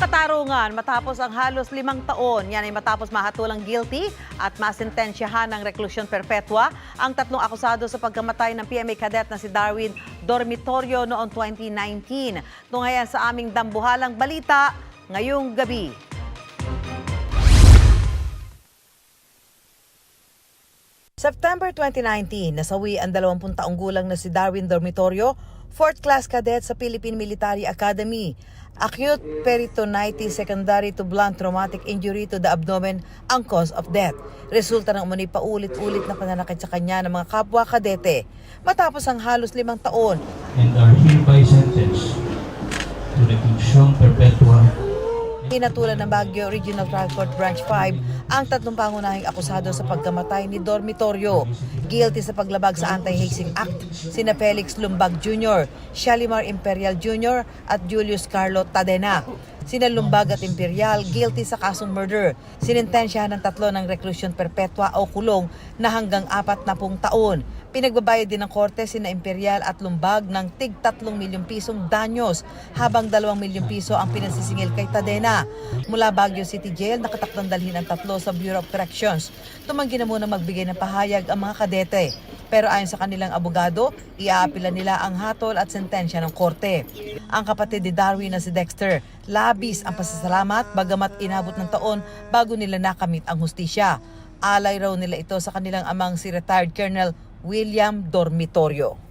katarungan matapos ang halos 5 taon. Yan ay matapos mahatulang guilty at masentensyahan ng reklusyon perpetua ang 3 akusado sa pagkamatay ng PMA cadet na si Darwin Dormitorio noong 2019. Tunghayan sa aming dambuhalang balita ngayong gabi. September 2019, nasawi ang 20 taong gulang na si Darwin Dormitorio, 4th class cadet sa Philippine Military Academy. Acute peritonitis secondary to blunt traumatic injury to the abdomen ang cause of death. Resulta ng umano'y paulit-ulit na pananakit sa kanya ng mga kapwa kadete matapos ang halos 5 taon. And are hereby sentenced to reclusion perpetua. Pinatulan ng Baguio Regional Trial Court Branch 5 ang 3 pangunahing akusado sa pagkamatay ni Dormitorio. Guilty sa paglabag sa Anti-Hazing Act sina Felix Lumbag Jr., Shalimar Imperial Jr. at Julius Carlo Tadena. Sina Lumbag at Imperial guilty sa kasong murder. Sinintensyahan ng 3 ng reklusyon perpetua o kulong na hanggang 40 taon. Pinagbabayad din ng korte sina Imperial at Lumbag ng tig 3 milyong pisong danyos habang 2 milyong piso ang pinansisingil kay Tadena. Mula Baguio City Jail, nakatakdang dalhin ang 3 sa Bureau of Corrections. Tumanggi na muna magbigay ng pahayag ang mga kadete. Pero ayon sa kanilang abogado, iaapila nila ang hatol at sentensya ng korte. Ang kapatid ni Darwin na si Dexter, labis ang pasasalamat bagamat inabot ng taon bago nila nakamit ang hustisya. Alay raw nila ito sa kanilang amang si retired Colonel William Dormitorio.